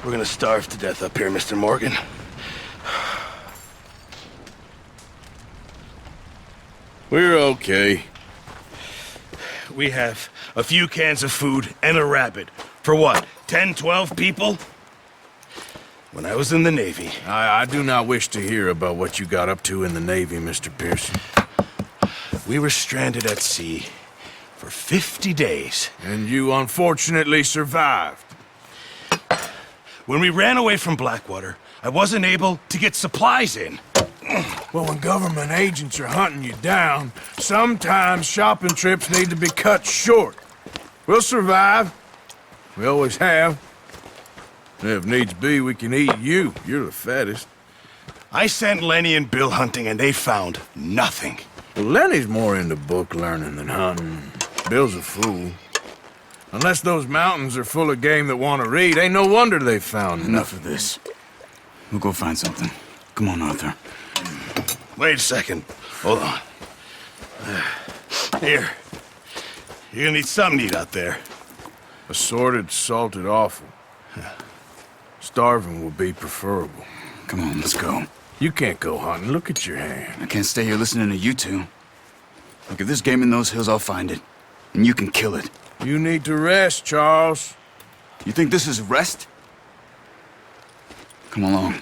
We're gonna starve to death up here, Mr. Morgan. We're okay. We have a few cans of food and a rabbit. For what, 10, 12 people? When I was in the Navy... I do not wish to hear about what you got up to in the Navy, Mr. Pearson. We were stranded at sea for 50 days. And you unfortunately survived. When we ran away from Blackwater, I wasn't able to get supplies in. Well, when government agents are hunting you down, sometimes shopping trips need to be cut short. We'll survive. We always have. If needs be, we can eat you. You're the fattest. I sent Lenny and Bill hunting, and they found nothing. Well, Lenny's more into book learning than hunting. Bill's a fool. Unless those mountains are full of game that want to read, ain't no wonder they found Enough of this. We'll go find something. Come on, Arthur. Wait a second. Hold on. Here. You're gonna need something to eat out there. Assorted, salted offal. Starving will be preferable. Come on, let's go. You can't go hunting. Look at your hand. I can't stay here listening to you two. Look, if there's game in those hills, I'll find it. And you can kill it. You need to rest, Charles. You think this is rest? Come along.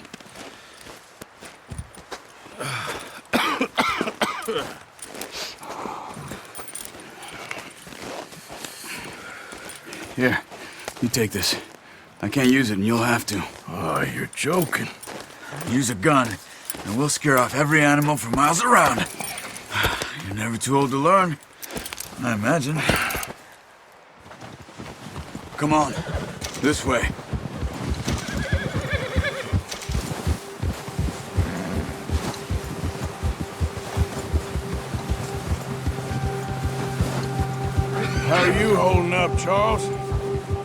Here, you take this. I can't use it, and you'll have to. Oh, you're joking. Use a gun, and we'll scare off every animal for miles around. You're never too old to learn, I imagine. Come on, this way. How are you holding up, Charles?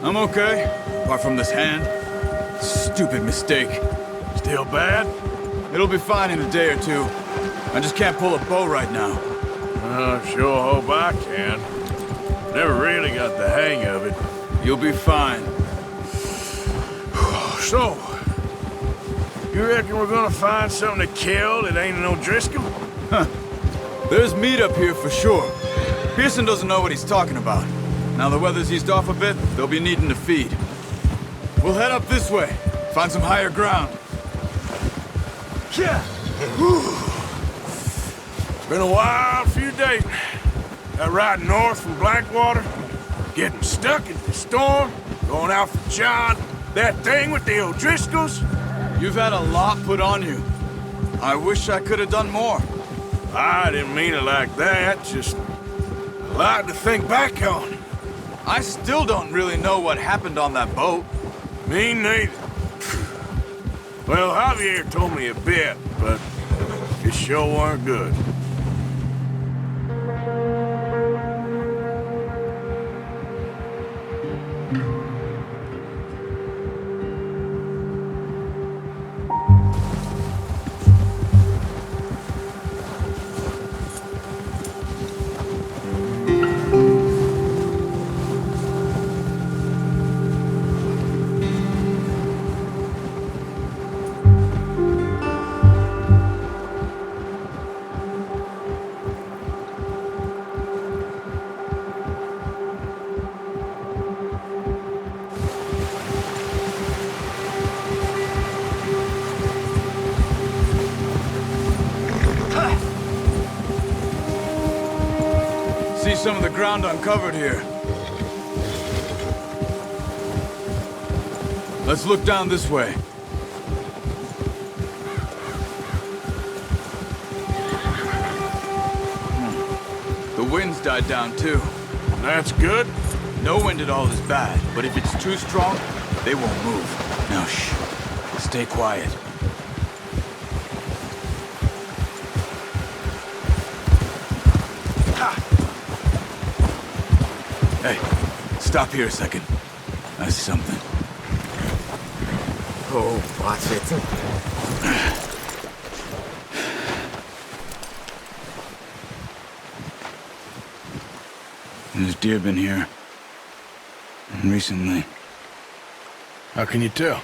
I'm okay, apart from this hand. Stupid mistake. Still bad? It'll be fine in a day or two. I just can't pull a bow right now. Sure hope I can. Never really got the hang of it. You'll be fine. So, you reckon we're gonna find something to kill that ain't no Driscoll? Huh. There's meat up here for sure. Pearson doesn't know what he's talking about. Now the weather's eased off a bit, they'll be needing to feed. We'll head up this way, find some higher ground. Yeah. It's been a wild few days. That ride north from Blackwater, getting stuck in the storm, going out for John, that thing with the O'Driscolls. You've had a lot put on you. I wish I could have done more. I didn't mean it like that, just a lot to think back on. I still don't really know what happened on that boat. Me neither. Well, Javier told me a bit, but it sure weren't good. See some of the ground uncovered here. Let's look down this way. The wind's died down too. That's good. No wind at all is bad, but if it's too strong, they won't move. Now shh, stay quiet. Stop here a second. I see something. Oh, watch it. There's deer been here. Recently. How can you tell?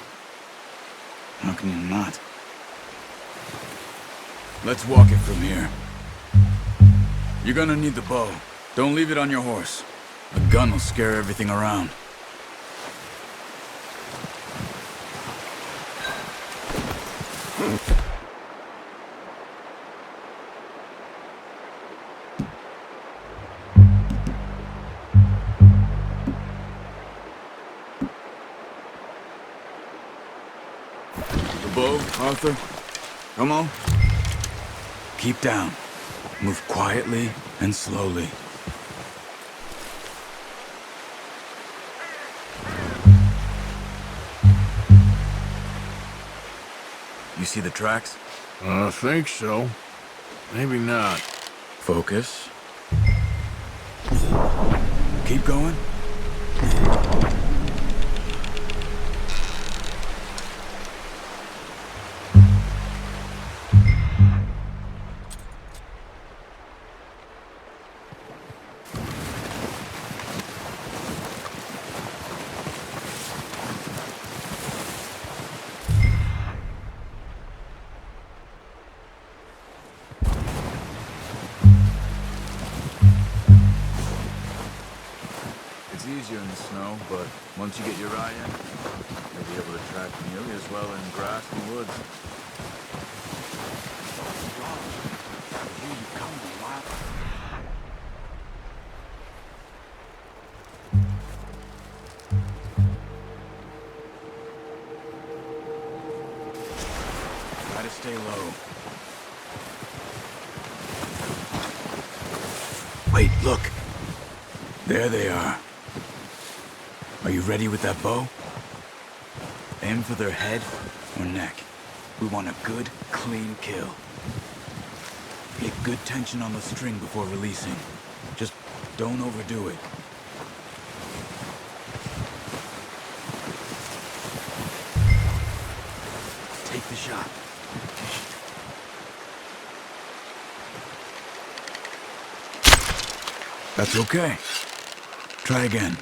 How can you not? Let's walk it from here. You're gonna need the bow. Don't leave it on your horse. A gun will scare everything around. The bow, Arthur. Come on. Keep down. Move quietly and slowly. You see the tracks? I think so. Maybe not. Focus. Keep going. It's easier in the snow, but once you get your eye in, you'll be able to track nearly as well in grass and woods. Try to stay low. Wait, look. There they are. Are you ready with that bow? Aim for their head or neck. We want a good, clean kill. Get good tension on the string before releasing. Just don't overdo it. Take the shot. That's okay. Try again.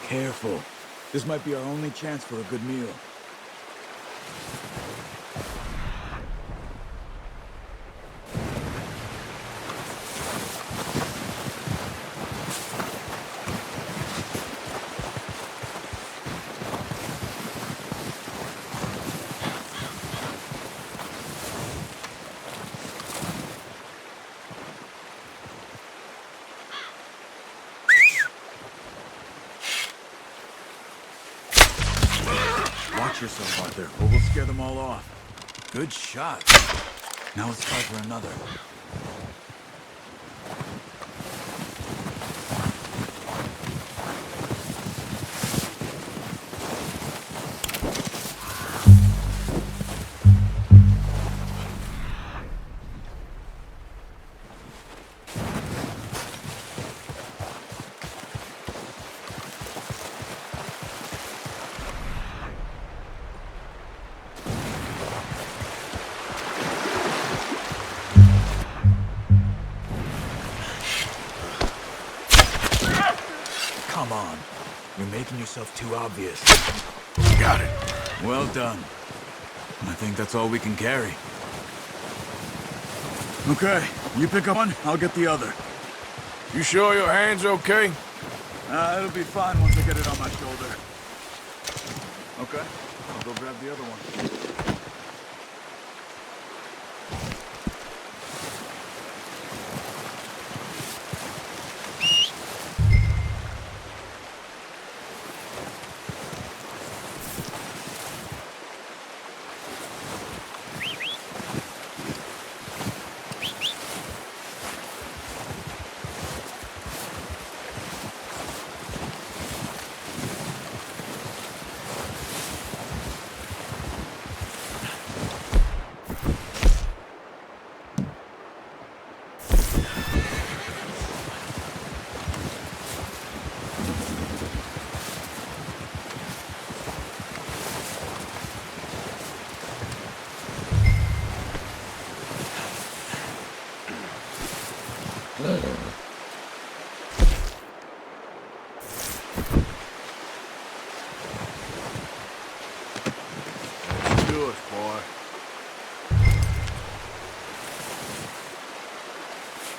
Careful. This might be our only chance for a good meal. Watch yourself, Arthur, or we'll scare them all off. Good shot. Now let's try for another. on. You're making yourself too obvious. Got it. Well done. I think that's all we can carry. Okay, you pick up one, I'll get the other. You sure your hand's okay? It'll be fine once I get it on my shoulder. Okay, I'll go grab the other one. Yours, boy.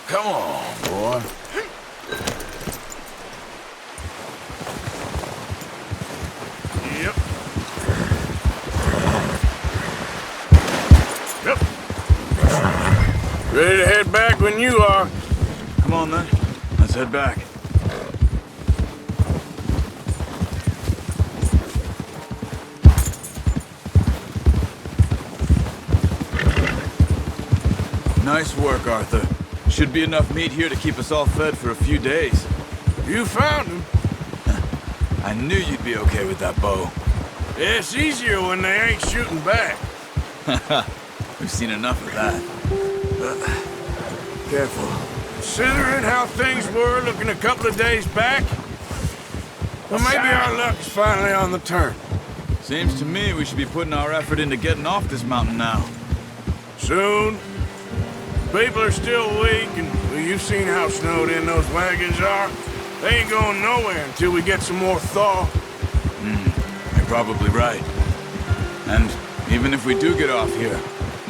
Come on, boy. Yep. Yep. Ready to head back when you are. Come on then, let's head back. Nice work, Arthur. Should be enough meat here to keep us all fed for a few days. You found him. I knew you'd be okay with that bow. It's easier when they ain't shooting back. We've seen enough of that. Careful. Considering how things were looking a couple of days back, well, maybe our luck's finally on the turn. Seems to me we should be putting our effort into getting off this mountain now. Soon. People are still weak, and well, you've seen how snowed in those wagons are. They ain't going nowhere until we get some more thaw. You're probably right. And even if we do get off here,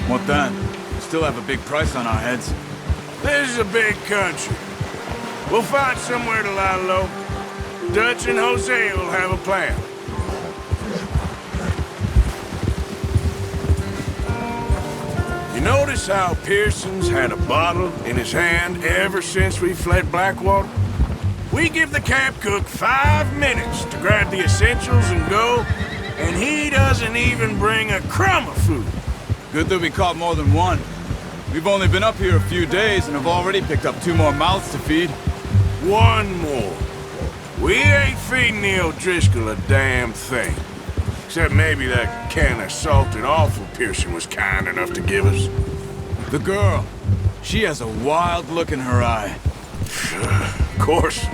what then? We still have a big price on our heads. This is a big country. We'll find somewhere to lie low. Dutch and Jose will have a plan. You notice how Pearson's had a bottle in his hand ever since we fled Blackwater? We give the camp cook 5 minutes to grab the essentials and go, and he doesn't even bring a crumb of food. Good that we caught more than one. We've only been up here a few days and have already picked up 2 more mouths to feed. One more. We ain't feeding the O'Driscoll a damn thing. Except maybe that can of salted offal Pearson was kind enough to give us. The girl. She has a wild look in her eye. Of course.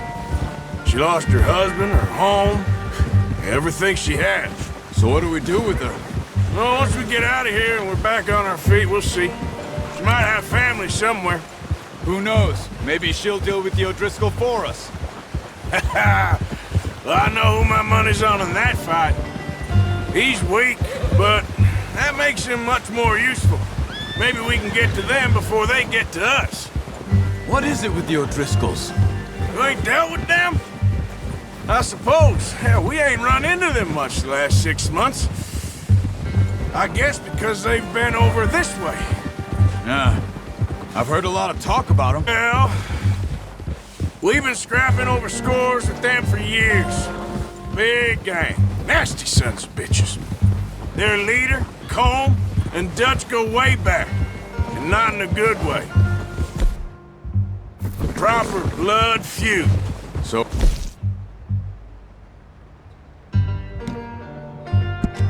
She lost her husband, her home, everything she had. So what do we do with her? Well, once we get out of here and we're back on our feet, we'll see. She might have family somewhere. Who knows? Maybe she'll deal with the O'Driscoll for us. Well, I know who my money's on in that fight. He's weak, but that makes him much more useful. Maybe we can get to them before they get to us. What is it with the O'Driscolls? You ain't dealt with them? I suppose. Hell, we ain't run into them much the last 6 months. I guess because they've been over this way. Yeah. I've heard a lot of talk about them. Well, we've been scrapping over scores with them for years. Big gang. Nasty sons of bitches. Their leader, Colm, and Dutch go way back. And not in a good way. Proper blood feud. So...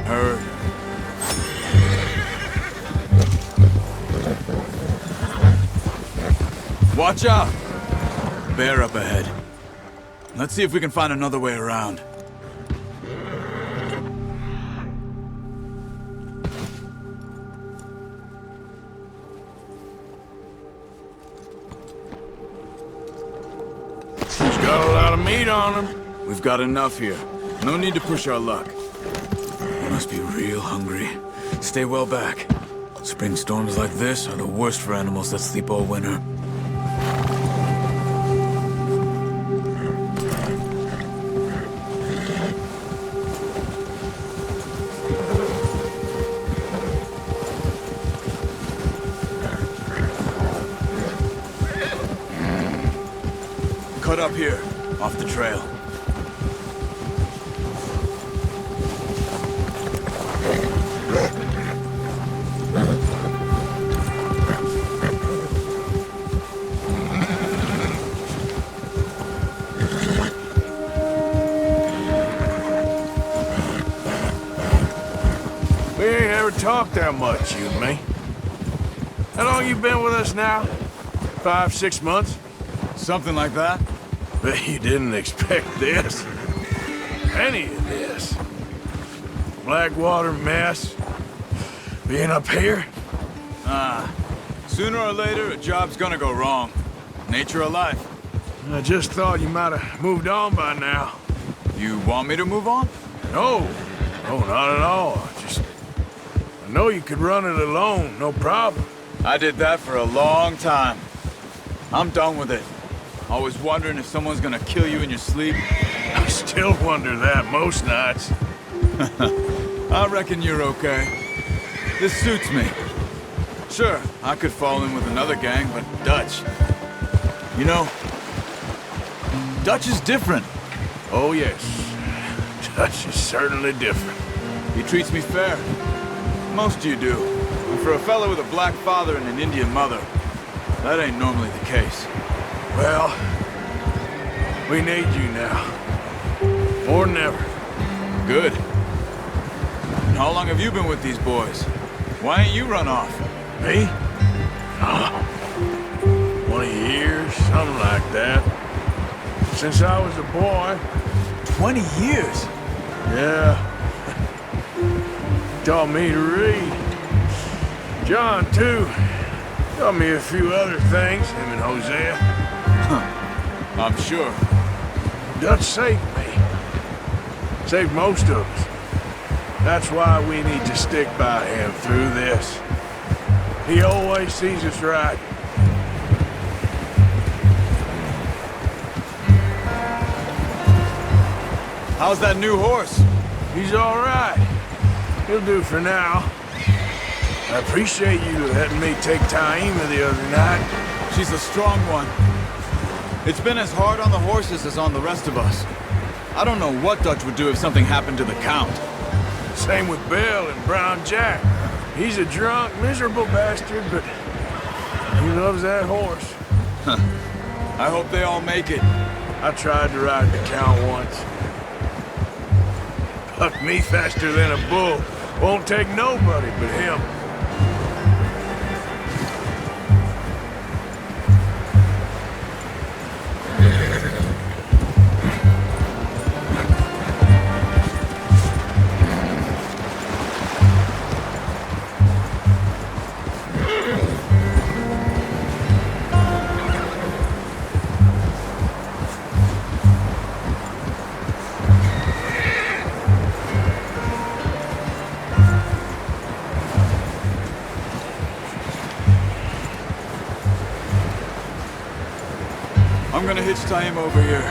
Heard. Watch out! Bear up ahead. Let's see if we can find another way around. He's got a lot of meat on him. We've got enough here. No need to push our luck. You must be real hungry. Stay well back. Spring storms like this are the worst for animals that sleep all winter. Cut up here, off the trail. We ain't ever talked that much, you and me. How long you been with us now? 5, 6 months? Something like that? Bet you didn't expect this. Any of this. Blackwater mess. Being up here? Sooner or later, a job's gonna go wrong. Nature of life. I just thought you might have moved on by now. You want me to move on? No. No, not at all. I know you could run it alone, no problem. I did that for a long time. I'm done with it. Always wondering if someone's gonna kill you in your sleep. I still wonder that most nights. I reckon you're okay. This suits me. Sure, I could fall in with another gang, but Dutch... You know, Dutch is different. Oh, yes. Dutch is certainly different. He treats me fair. Most of you do. And for a fellow with a black father and an Indian mother, that ain't normally the case. Well, we need you now. More than ever. Good. And how long have you been with these boys? Why ain't you run off? Me? Oh, 20 years, something like that. Since I was a boy. 20 years? Yeah. Taught me to read. John, too. Taught me a few other things, him and Hosea. I'm sure. Dutch saved me. Saved most of us. That's why we need to stick by him through this. He always sees us right. How's that new horse? He's all right. He'll do for now. I appreciate you letting me take Taima the other night. She's a strong one. It's been as hard on the horses as on the rest of us. I don't know what Dutch would do if something happened to the Count. Same with Bill and Brown Jack. He's a drunk, miserable bastard, but he loves that horse. I hope they all make it. I tried to ride the Count once. Bucked me faster than a bull. Won't take nobody but him. I'm gonna hitch Taima over here.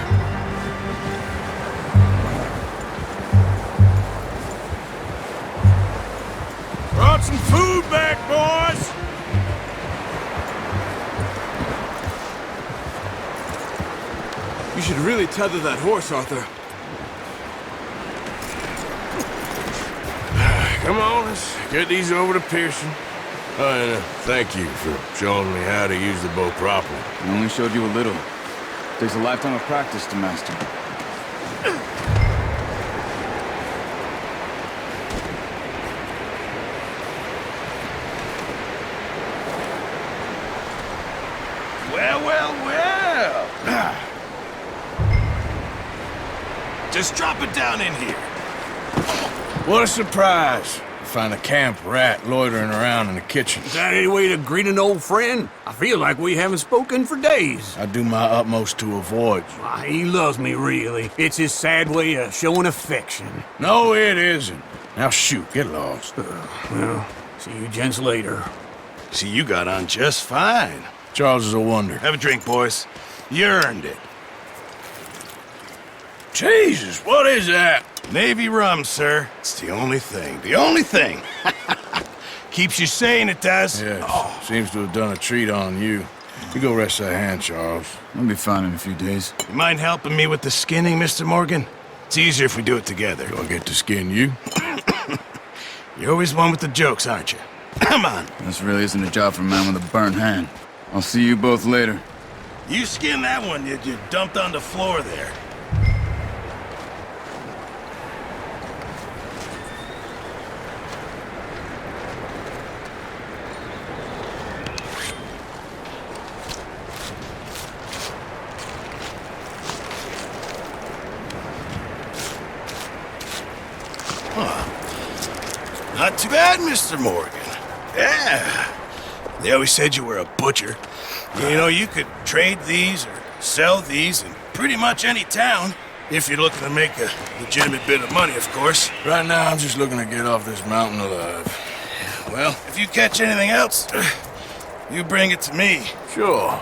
Brought some food back, boys! You should really tether that horse, Arthur. Come on, let's get these over to Pearson. Oh, and thank you for showing me how to use the bow properly. I only showed you a little. Takes a lifetime of practice to master. Well. Just drop it down in here. What a surprise. find a camp rat loitering around in the kitchen. Is that any way to greet an old friend? I feel like we haven't spoken for days. I do my utmost to avoid you. Why, he loves me, really. It's his sad way of showing affection. No, it isn't. Now shoot, get lost. Well, see you gents later. See, you got on just fine. Charles is a wonder. Have a drink, boys. You earned it. Jesus, what is that? Navy rum, sir. It's the only thing. The only thing. Keeps you sane, it does. Yes, seems to have done a treat on you. You go rest that hand, Charles. I'll be fine in a few days. You mind helping me with the skinning, Mr. Morgan? It's easier if we do it together. Do I get to skin you? You're always one with the jokes, aren't you? Come on. This really isn't a job for a man with a burnt hand. I'll see you both later. You skin that one you dumped on the floor there. Not too bad, Mr. Morgan. Yeah. They always said you were a butcher. You know, you could trade these or sell these in pretty much any town. If you're looking to make a legitimate bit of money, of course. Right now, I'm just looking to get off this mountain alive. Well, if you catch anything else, you bring it to me. Sure.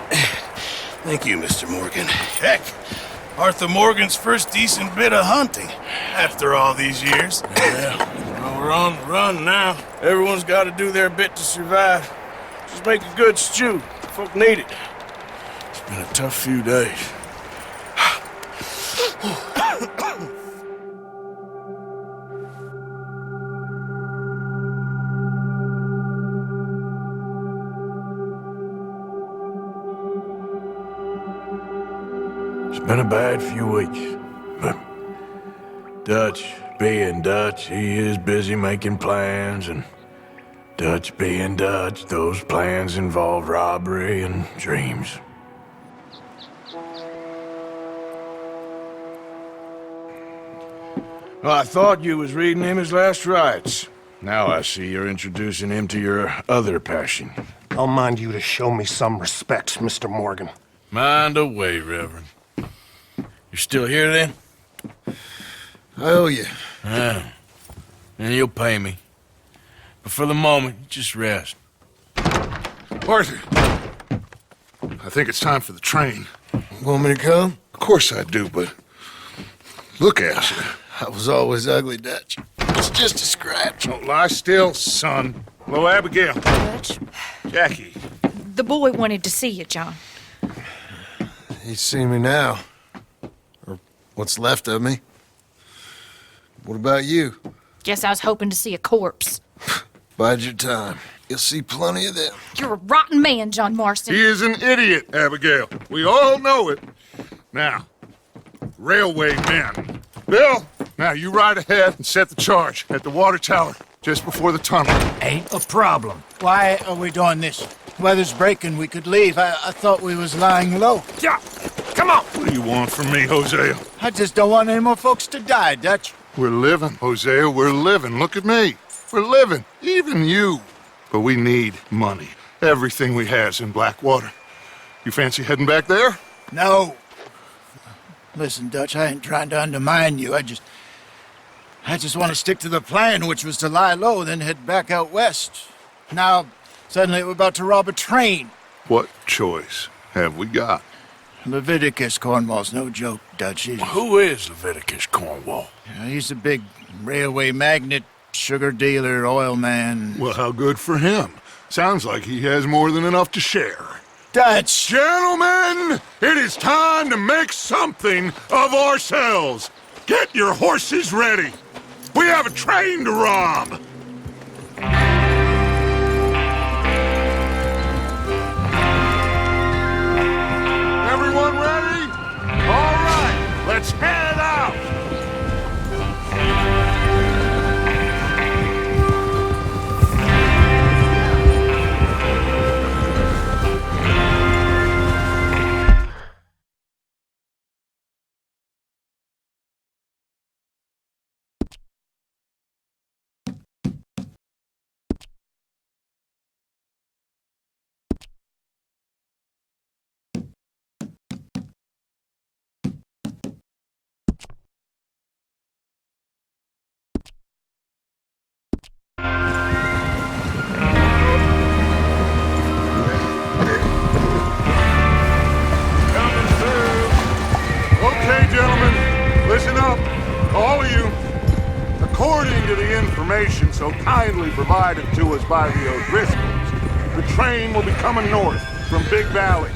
Thank you, Mr. Morgan. Heck, Arthur Morgan's first decent bit of hunting after all these years. Yeah. Well, we're on the run now. Everyone's got to do their bit to survive. Just make a good stew. Folk need it. It's been a tough few days. It's been a bad few weeks, but Dutch being Dutch, he is busy making plans, and Dutch being Dutch, those plans involve robbery and dreams. Well, I thought you was reading him his last rites. Now I see you're introducing him to your other passion. I'll mind you to show me some respect, Mr. Morgan. Mind away, Reverend. You're still here, then? I owe you. Yeah. And you'll pay me. But for the moment, just rest. Arthur, I think it's time for the train. Want me to come? Of course I do, but look at you. I was always ugly, Dutch. It's just a scratch. Don't lie still, son. Hello, Abigail. Dutch, Jackie. the boy wanted to see you, John. He's seen me now. Or what's left of me. What about you? Guess I was hoping to see a corpse. Bide your time. You'll see plenty of them. You're a rotten man, John Marston. He is an idiot, Abigail. We all know it. Now, railway men. Bill, now you ride ahead and set the charge at the water tower just before the tunnel. Ain't a problem. Why are we doing this? Weather's breaking. We could leave. I thought we was lying low. Yeah, come on. What do you want from me, Hosea? I just don't want any more folks to die, Dutch. We're living, Hosea. We're living. Look at me. We're living. Even you. But we need money. Everything we has in Blackwater. You fancy heading back there? No. Listen, Dutch, I ain't trying to undermine you. I just want to stick to the plan, which was to lie low, then head back out west. Now, suddenly we're about to rob a train. What choice have we got? Leviticus Cornwall's no joke, Dutch. Who is Leviticus Cornwall? He's a big railway magnate, sugar dealer, oil man. Well, how good for him. Sounds like he has more than enough to share. Dutch! Gentlemen, it is time to make something of ourselves. Get your horses ready. We have a train to rob. Everyone ready? All right, let's head out. so kindly provided to us by the O'Driscolls, the train will be coming north from Big Valley.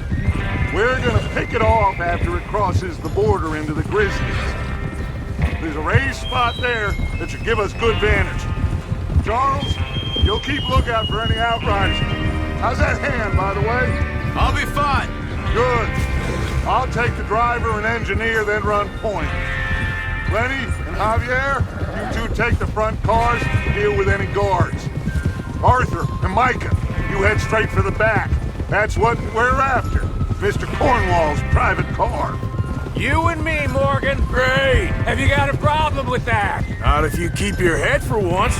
We're gonna pick it off after it crosses the border into the Grizzlies. There's a raised spot there that should give us good vantage. Charles, you'll keep lookout for any outriders. How's that hand, by the way? I'll be fine. Good. I'll take the driver and engineer, then run point. Lenny and Javier, you two take the front cars and deal with any guards. Arthur and Micah, you head straight for the back. That's what we're after. Mr. Cornwall's private car. You and me, Morgan. Great. Have you got a problem with that? Not if you keep your head for once.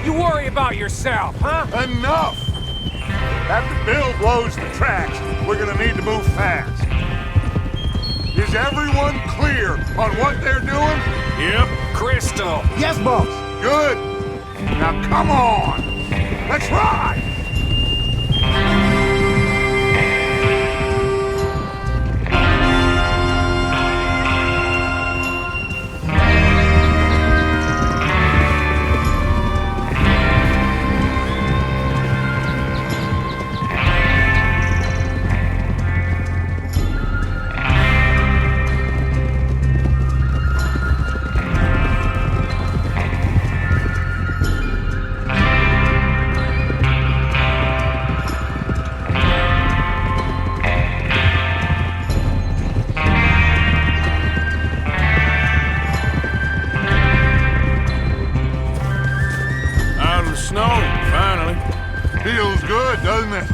You worry about yourself, huh? Enough! After Bill blows the tracks, we're gonna need to move fast. Is everyone clear on what they're doing? Yep. Crystal. Yes, boss. Good. Now come on. Let's ride! Feels good, doesn't it?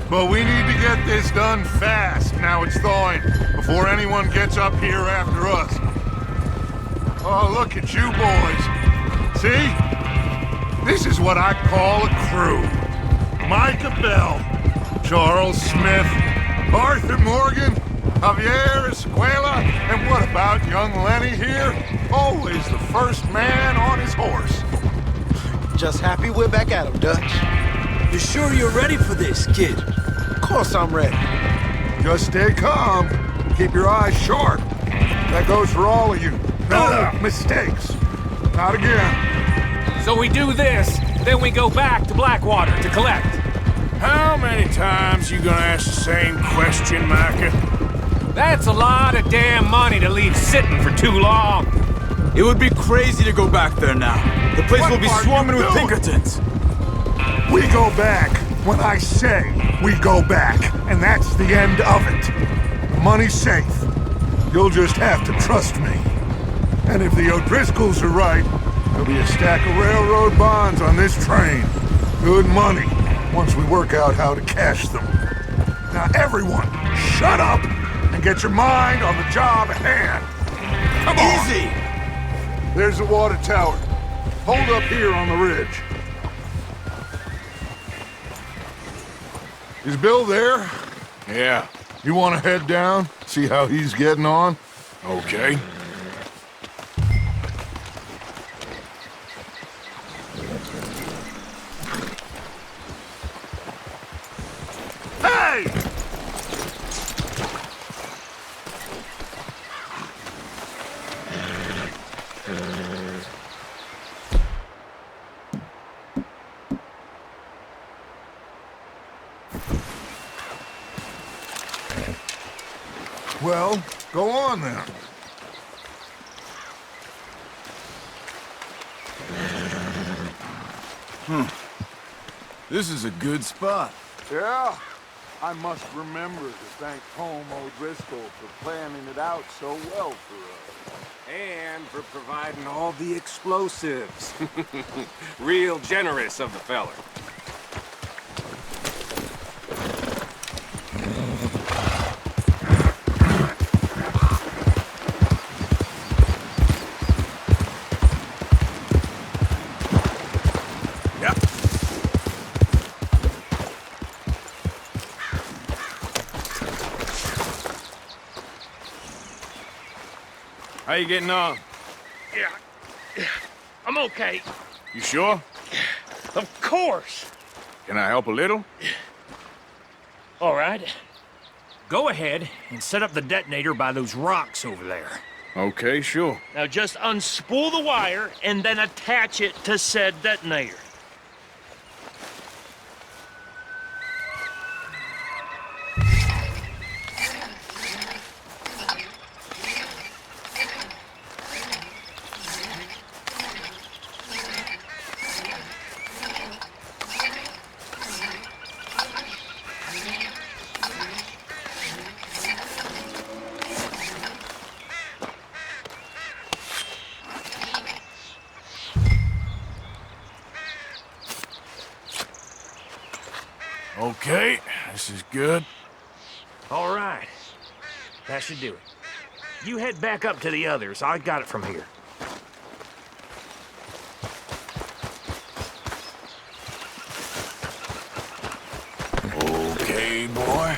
But we need to get this done fast, now it's thawing, before anyone gets up here after us. Oh, look at you boys. See? This is what I call a crew. Micah Bell, Charles Smith, Arthur Morgan, Javier Escuela, and what about young Lenny here? Always the first man on his horse. Just happy we're back at him, Dutch. You sure you're ready for this, kid? Of course I'm ready. Just stay calm. Keep your eyes sharp. That goes for all of you. No mistakes. Not again. So we do this, then we go back to Blackwater to collect. How many times you gonna ask the same question, Micah? That's a lot of damn money to leave sitting for too long. It would be crazy to go back there now. The place What will be are swarming you with doing? Pinkertons. We go back when I say we go back, and that's the end of it. The money's safe. You'll just have to trust me. And if the O'Driscolls are right, there'll be a stack of railroad bonds on this train. Good money, once we work out how to cash them. Now everyone, shut up and get your mind on the job at hand. Come on! Easy! There's the water tower. Hold up here on the ridge. Is Bill there? Yeah, You want to head down, see how he's getting on? okay. Hey! Well, go on then. This is a good spot. Yeah, I must remember to thank Home O'Driscoll for planning it out so well for us. And for providing all the explosives. Real generous of the feller. How you getting on? Yeah, I'm okay. You sure? Of course. Can I help a little? All right. Go ahead and set up the detonator by those rocks over there. Okay, sure. Now just unspool the wire and then attach it to said detonator. Okay, this is good. All right. That should do it. You head back up to the others. I got it from here. Okay, boy.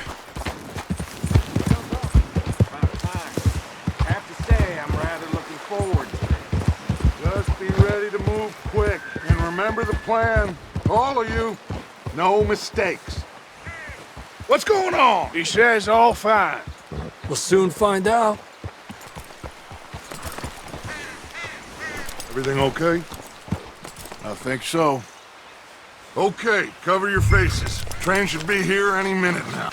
Have to say, I'm rather looking forward to it. Just be ready to move quick. And remember the plan. All of you. No mistakes. What's going on? He says all fine. We'll soon find out. Everything okay? I think so. Okay, cover your faces. Train should be here any minute now.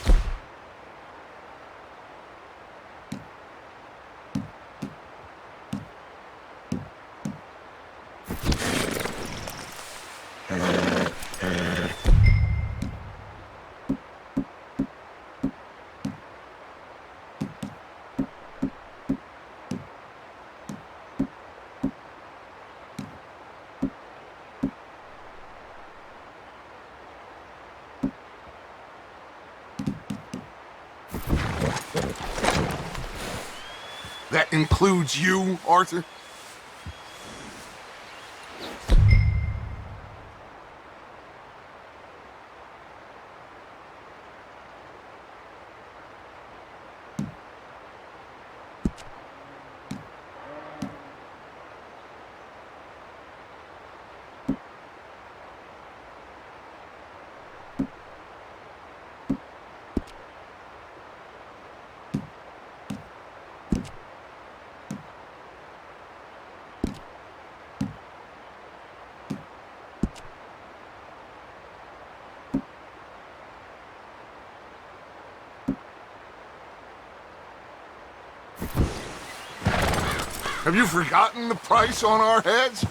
That includes you, Arthur? Have you forgotten the price on our heads?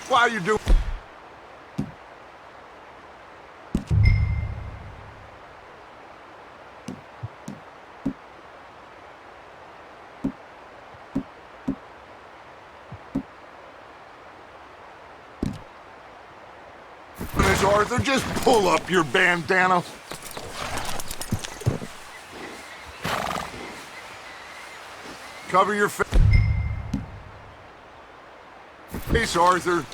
Why are you doing? Arthur, just pull up your bandana. Cover your face, Arthur.